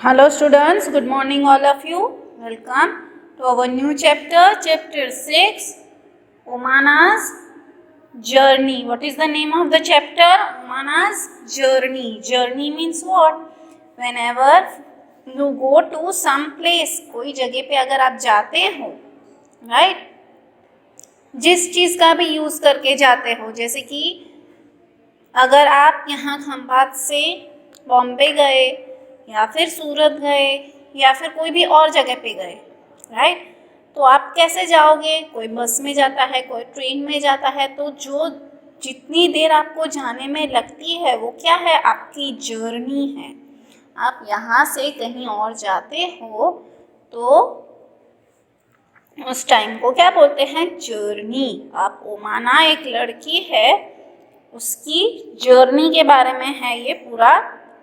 Hello students, good morning all of you. Welcome to our new chapter, chapter 6, Umana's Journey. What is the name of the chapter? Umana's Journey. Journey means what? Whenever you go to some place, कोई जगह पे अगर आप जाते हो, right? जिस चीज़ का भी यूज़ करके जाते हो, जैसे कि अगर आप यहाँ खंभात से बॉम्बे गए या फिर सूरत गए या फिर कोई भी और जगह पे गए, राइट, तो आप कैसे जाओगे? कोई बस में जाता है, कोई ट्रेन में जाता है, तो जो जितनी देर आपको जाने में लगती है वो क्या है? आपकी जर्नी है। आप यहाँ से कहीं और जाते हो तो उस टाइम को क्या बोलते हैं? जर्नी। आप ओमाना एक लड़की है, उसकी जर्नी के बारे में है ये पूरा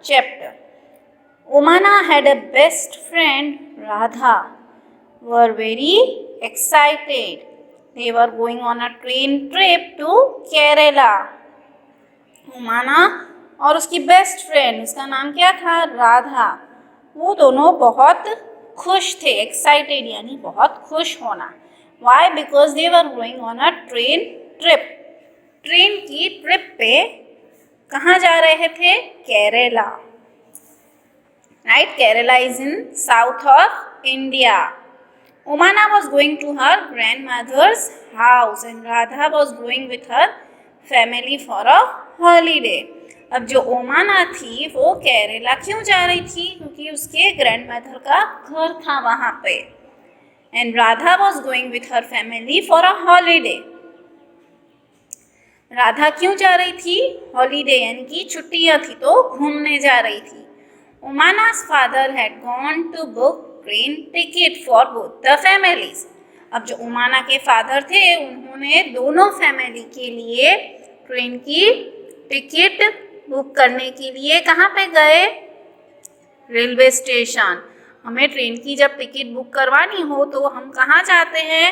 chapter. ओमाना had a best friend, Radha. Were very excited. They were going on a train trip to Kerala. ओमाना और उसकी बेस्ट फ्रेंड, उसका नाम क्या था? राधा। वो दोनों बहुत खुश थे। एक्साइटेड यानी बहुत खुश होना। Why? Because they were going on a train trip. Train की ट्रिप पे कहाँ जा रहे थे? Kerala. Right? Kerala is in south of India. Omana was going to her grandmother's house and Radha was going with her family for a holiday. अब जो ओमाना थी वो केरला क्यों जा रही थी? क्योंकि उसके ग्रैंडमदर का घर था वहाँ पे। And Radha was going with her family for a holiday. Radha क्यों जा रही थी? हॉलीडे यानी कि छुट्टियाँ थी तो घूमने जा रही थी। Umana's father had gone to book train ticket for both the families. अब जो उमाना के फादर थे उन्होंने दोनों फैमिली के लिए ट्रेन की टिकट बुक करने के लिए कहाँ पे गए? Railway station. हमें ट्रेन की जब टिकट बुक करवानी हो तो हम कहाँ जाते हैं?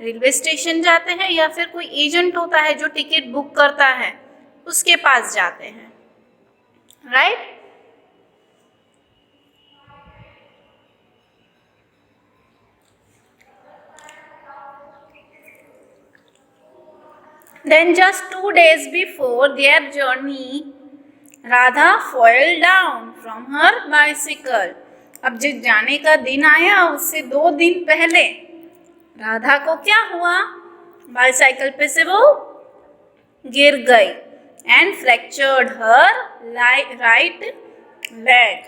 रेलवे स्टेशन जाते हैं या फिर कोई एजेंट होता है जो टिकट बुक करता है, उसके पास जाते हैं, right? Then just 2 days before their journey, Radha fell down from her bicycle. अब जब जाने का दिन आया उससे 2 दिन पहले राधा को क्या हुआ? बाइसाइकिल पे से वो गिर गई and fractured her right leg.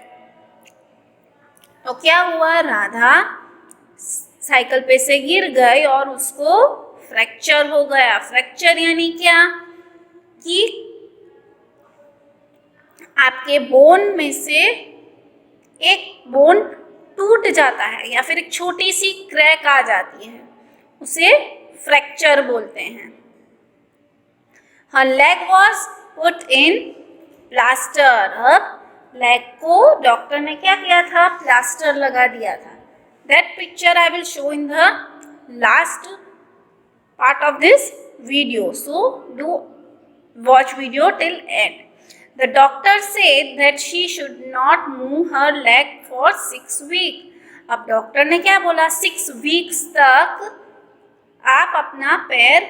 तो क्या हुआ? राधा साइकिल पे से गिर गई और उसको फ्रैक्चर हो गया। फ्रैक्चर यानी क्या? कि आपके बोन में से एक बोन टूट जाता है या फिर एक छोटी सी क्रैक आ जाती है, उसे फ्रैक्चर बोलते हैं। Her leg was put in plaster. अब लेग को डॉक्टर ने क्या किया था? प्लास्टर लगा दिया था। That picture I will show in the last part of this video, so do watch video till end. The doctor said that she should not move her leg for 6 weeks. अब doctor ने क्या बोला? 6 weeks तक आप अपना पैर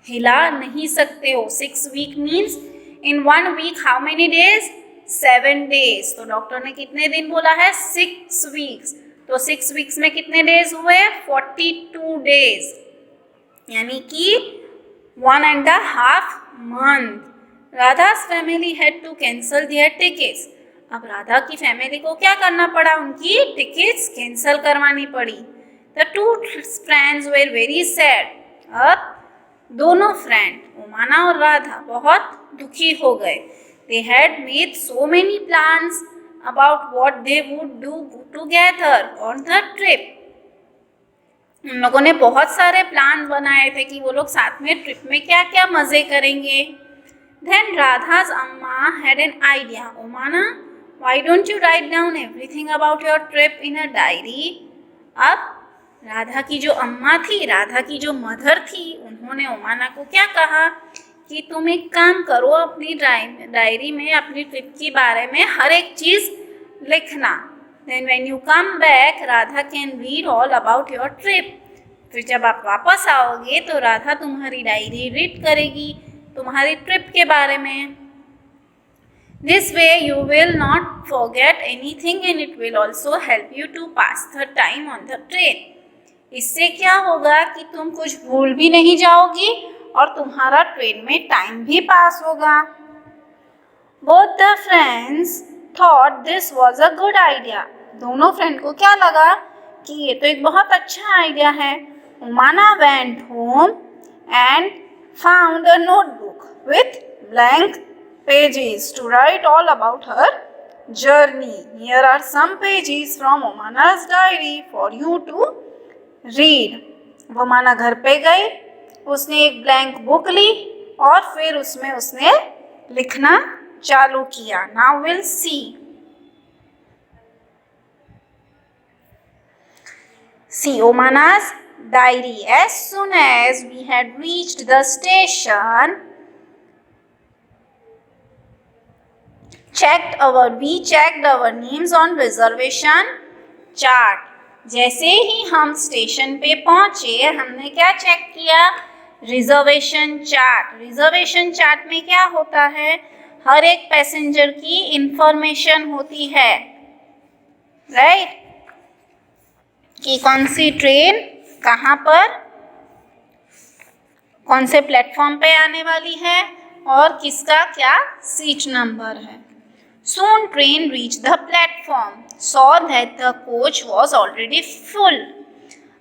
हिला नहीं सकते हो। 6 week means in 1 week how many days? 7 days. तो डॉक्टर ने कितने दिन बोला है? 6 weeks. तो 6 weeks में कितने डेज हुए? 42 days, यानी कि 1.5 month. राधा's family had to cancel their tickets. अब राधा की फैमिली को क्या करना पड़ा? उनकी टिकट्स कैंसिल करवानी पड़ी। The two friends were very sad. अब दोनों फ्रेंड ओमाना और राधा बहुत दुखी हो गए। They had made so many plans about what they would do together on the trip. उन लोगों ने बहुत सारे प्लान बनाए थे कि वो लोग साथ में ट्रिप में क्या क्या मज़े करेंगे। Then Radha's amma had an idea. Omana, why don't you write down everything about your trip in a diary? अब राधा की जो अम्मा थी, राधा की जो मदर थी, उन्होंने ओमाना को क्या कहा कि तुम एक काम करो, अपनी डायरी में अपनी ट्रिप के बारे में हर एक चीज़ लिखना। Then when you come back, Radha can read all about your trip. फिर जब आप वापस आओगे तो राधा तुम्हारी डायरी रीड करेगी तुम्हारी ट्रिप के बारे में। This way you will not forget anything and it will also help you to pass the time on the train. इससे क्या होगा कि तुम कुछ भूल भी नहीं जाओगी और तुम्हारा ट्रेन में टाइम भी पास होगा। Both the friends thought this was a good idea. दोनों फ्रेंड को क्या लगा कि ये तो एक बहुत अच्छा आइडिया है। Umana went home and found a notebook with blank pages to write all about her journey. Here are some pages from Umana's diary for you to read. Umana घर पे गई, उसने एक ब्लैंक बुक ली और फिर उसमें उसने लिखना चालू किया। Now we'll see. See Umana's diary. As soon as we had reached the station, we checked our names on reservation chart. जैसे ही हम स्टेशन पे पहुंचे हमने क्या चेक किया? Reservation chart. रिजर्वेशन चार्ट में क्या होता है? हर एक पैसेंजर की इंफॉर्मेशन होती है, राइट? कि कौन सी ट्रेन कहाँ पर कौन से प्लेटफॉर्म पे आने वाली है और किसका क्या सीट नंबर है। Soon train reached the platform. Saw that the coach was already full.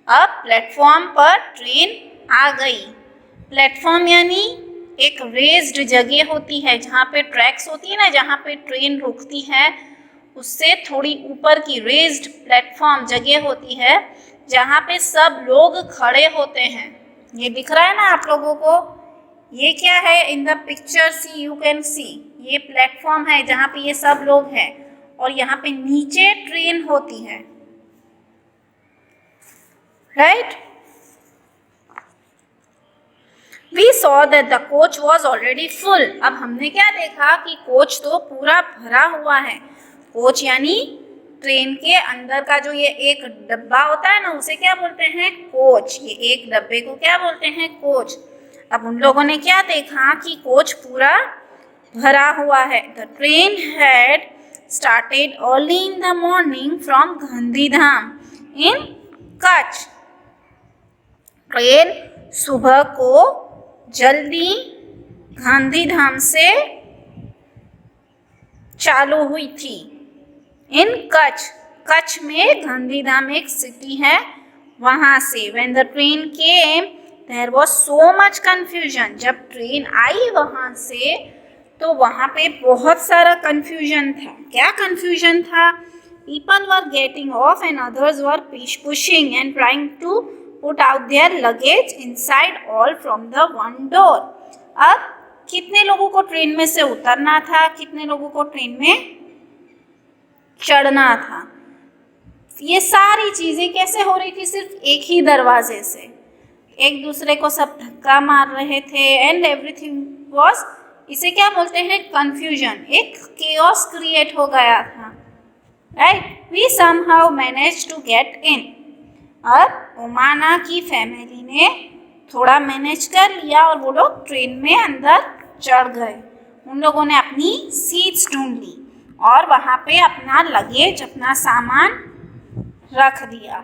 अब प्लेटफॉर्म पर ट्रेन आ गई। प्लेटफॉर्म यानी एक रेज्ड जगह होती है जहाँ पे ट्रैक्स होती है ना, जहाँ पे ट्रेन रुकती है, उससे थोड़ी ऊपर की रेज्ड प्लेटफॉर्म जगह होती है जहाँ पे सब लोग खड़े होते हैं। ये दिख रहा है ना आप लोगों को? ये क्या है? In the picture see you can see, ये प्लेटफॉर्म है जहाँ पे ये सब लोग हैं और यहाँ पे नीचे ट्रेन होती है, right? We saw that the coach was already full. अब हमने क्या देखा कि कोच तो पूरा भरा हुआ है। कोच यानी ट्रेन के अंदर का जो ये एक डब्बा होता है ना, उसे क्या बोलते हैं? कोच। ये एक डब्बे को क्या बोलते हैं? कोच। अब उन लोगों ने क्या देखा कि कोच पूरा भरा हुआ है। The train had started early in the morning from Gandhidham in Kutch. Train सुबह को जल्दी गांधीधाम से चालू हुई थी। इन कच्छ, कच्छ में गांधीधाम एक सिटी है, वहाँ से। When the train came, there was so much confusion. जब ट्रेन आई वहाँ से तो वहाँ पे बहुत सारा confusion था। क्या confusion था? People were getting off and others were pushing and trying to put out their luggage inside all from the one door. अब कितने लोगों को ट्रेन में से उतरना था, कितने लोगों को ट्रेन में चढ़ना था? ये सारी चीज़ें कैसे हो रही थी? सिर्फ एक ही दरवाजे से। एक दूसरे को सब धक्का मार रहे थे एंड एवरीथिंग वॉज, इसे क्या बोलते हैं? कंफ्यूजन। एक केओस क्रिएट हो गया था, right? We somehow manage to get in. अब उमाना की फैमिली ने थोड़ा मैनेज कर लिया और वो लोग ट्रेन में अंदर चढ़ गए। उन लोगों ने अपनी सीट्स ढूंढ ली और वहाँ पे अपना लगेज, अपना सामान रख दिया।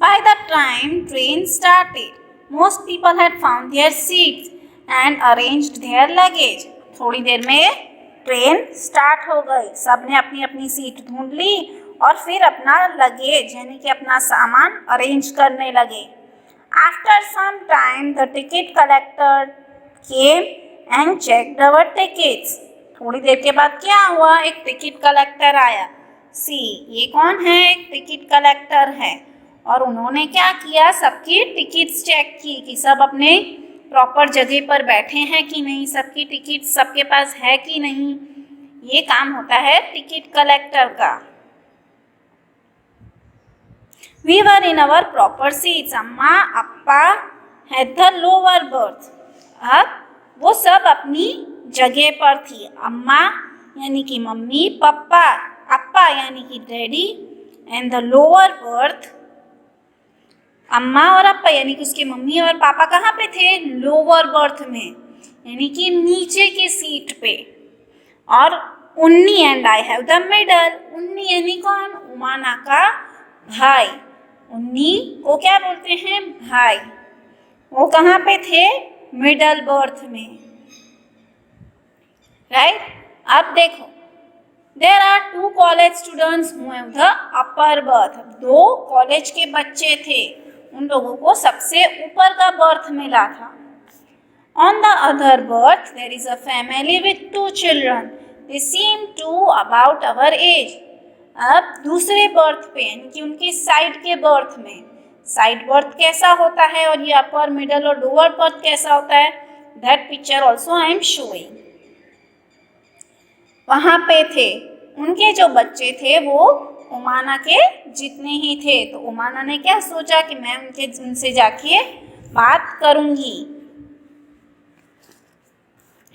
By the time train started, most people had found their seats and arranged their luggage. थोड़ी देर में ट्रेन स्टार्ट हो गई, सब ने अपनी अपनी सीट ढूंढ ली और फिर अपना लगेज यानी कि अपना सामान अरेंज करने लगे। After some time, the ticket collector came and checked our tickets. थोड़ी देर के बाद क्या हुआ? एक टिकट कलेक्टर आया। सी, ये कौन है? एक टिकट कलेक्टर है। और उन्होंने क्या किया? सबकी टिकट्स चेक की कि सब अपने प्रॉपर जगह पर बैठे हैं कि नहीं, सबकी टिकट सबके पास है कि नहीं। ये काम होता है टिकट कलेक्टर का। We were in our proper seats. अम्मा अप्पा had the lower berth. अब वो सब अपनी जगह पर थी। अम्मा यानी कि मम्मी, पापा, अप्पा यानी कि daddy, and the lower berth, अम्मा और अप्पा यानी कि उसके मम्मी और पापा कहाँ पे थे? लोअर बर्थ में, यानी कि नीचे की सीट पे। और उन्नी and I have the middle. उन्नी यानी कौन? उमाना का भाई। उन्नी को क्या बोलते हैं? भाई। वो कहाँ पे थे? मिडल बर्थ में, राइट। अब देखो, there are 2 college students who have the upper berth. 2 college के बच्चे थे, उन लोगों को सबसे ऊपर का बर्थ मिला था। On the other berth, there is a family with 2 children. They seem to about our age. अब दूसरे बर्थ पे यानी कि उनके साइड के बर्थ में, साइड बर्थ कैसा होता है और ये अपर, मिडल और लोअर बर्थ कैसा होता है, that picture also I am showing. वहाँ पे थे, उनके जो बच्चे थे वो उमाना के जितने ही थे। तो उमाना ने क्या सोचा कि मैं उनसे जाके बात करूँगी।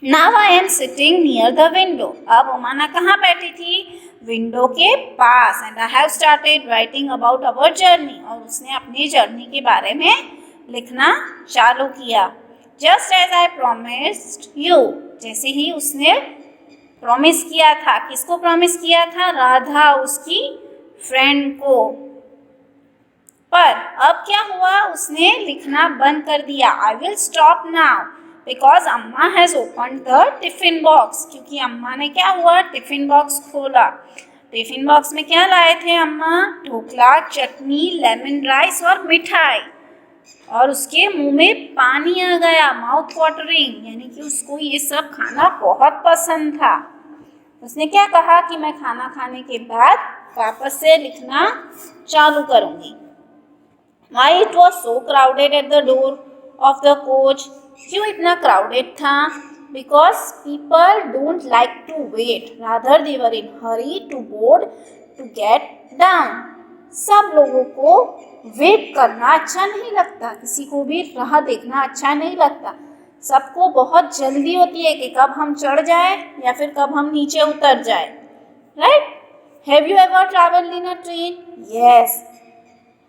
Now I am sitting near the window. अब उमाना कहाँ बैठी थी? विंडो के पास। And I have started writing about our journey. और उसने अपनी जर्नी के बारे में लिखना चालू किया। Just as I promised you. जैसे ही उसने प्रॉमिस किया था, किसको प्रॉमिस किया था? राधा, उसकी फ्रेंड को। पर अब क्या हुआ? उसने लिखना बंद कर दिया। I will stop now. Because amma has open the tiffin box. क्योंकि अम्मा ने क्या हुआ? टिफिन बॉक्स खोला। टिफिन बॉक्स में क्या लाए थे अम्मा? ढोकला, चटनी, लेमन राइस और मिठाई। और उसके मुंह में पानी आ गया, माउथ वाटरिंग, यानी कि उसको ये सब खाना बहुत पसंद था। उसने क्या कहा कि मैं खाना खाने के बाद वापस से लिखना चालू करूँगी। Why it was so crowded at the door of the coach? क्यों इतना क्राउडेड था? Because people don't like to wait, rather they were in hurry to board to get down. सब लोगों को वेट करना अच्छा नहीं लगता, किसी को भी राह देखना अच्छा नहीं लगता। सबको बहुत जल्दी होती है कि कब हम चढ़ जाए या फिर कब हम नीचे उतर जाए, right. Have you ever travelled in a train? Yes,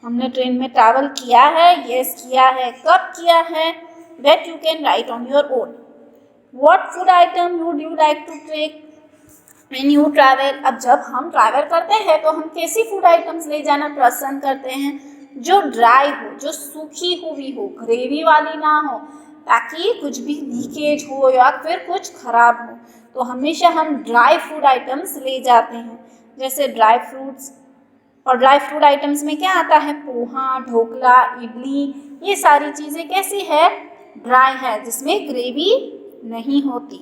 हमने ट्रेन में ट्रैवल किया है। यस, किया है। कब किया है? that you can write on your own. What food item would you like to take when you travel? अब जब हम ट्रैवल करते हैं तो हम कैसी फूड आइटम्स ले जाना पसंद करते हैं? जो ड्राई हो, जो सूखी हुई हो, ग्रेवी वाली ना हो, ताकि कुछ भी लीकेज हो या फिर कुछ खराब हो। तो हमेशा हम ड्राई फूड आइटम्स ले जाते हैं, जैसे ड्राई फ्रूट्स। और ड्राई फ्रूट आइटम्स में क्या आता है? पोहा, ढोकला, इडली, ये सारी चीज़ें कैसी है? ड्राई है, जिसमें ग्रेवी नहीं होती।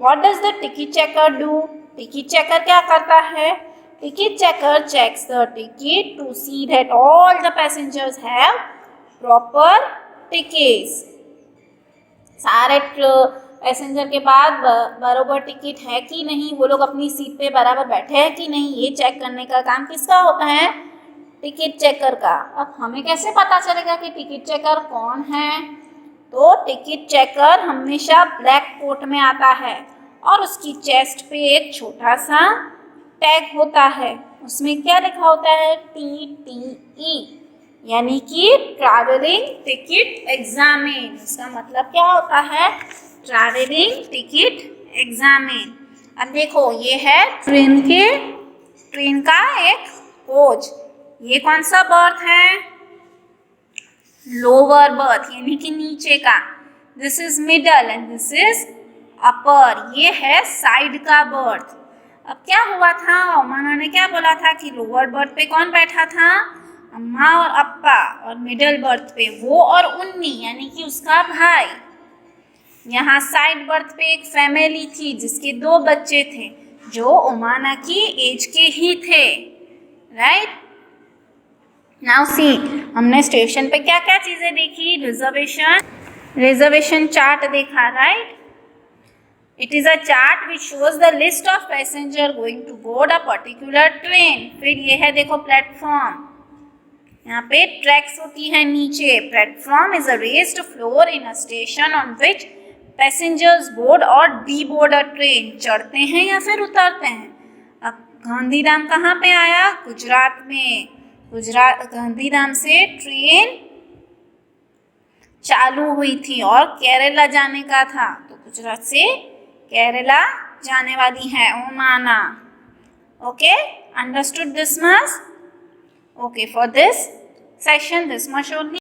What does the ticket checker do? Ticket checker क्या करता है? Ticket checker checks the ticket to see that all the passengers have proper tickets. सारे पैसेंजर के बाद बराबर टिकट है कि नहीं, वो लोग अपनी सीट पे बराबर बैठे हैं कि नहीं, ये चेक करने का काम किसका होता है? टिकट चेकर का। अब हमें कैसे पता चलेगा कि टिकट चेकर कौन है? तो टिकट चेकर हमेशा ब्लैक कोट में आता है और उसकी चेस्ट पे एक छोटा सा टैग होता है। उसमें क्या लिखा होता है? TTE, यानी कि ट्रैवलिंग टिकट एग्जामिन। इसका मतलब क्या होता है? Travelling ticket examine. अब देखो, ये है ट्रेन का एक कोच। ये कौन सा बर्थ है? लोअर बर्थ, यानी कि नीचे का। This is middle and this is upper. ये है साइड का बर्थ। अब क्या हुआ था? उमाना ने क्या बोला था कि लोअर बर्थ पे कौन बैठा था? अम्मा और अप्पा। और मिडल बर्थ पे वो और उन्नी, यानी कि उसका भाई। यहाँ साइड बर्थ पे एक फैमिली थी जिसके 2 बच्चे थे जो उमाना की एज के ही थे, राइट। नाउ सी, हमने स्टेशन पे क्या क्या चीज़ें देखी? रिजर्वेशन चार्ट देखा, right. It is a chart which shows the list of passenger going to board a particular train. फिर ये है देखो प्लेटफॉर्म, यहाँ पे ट्रैक्स होती है नीचे। Platform is a raised floor in a station on which passengers board और डी बोर्ड अ ट्रेन, चढ़ते हैं या फिर उतरते हैं। अब गांधीधाम कहाँ पे आया? गुजरात में। गांधीधाम से ट्रेन चालू हुई थी और केरला जाने का था, तो गुजरात से केरला जाने वाली है Omana. Okay, understood this much? Okay, for this session this much only.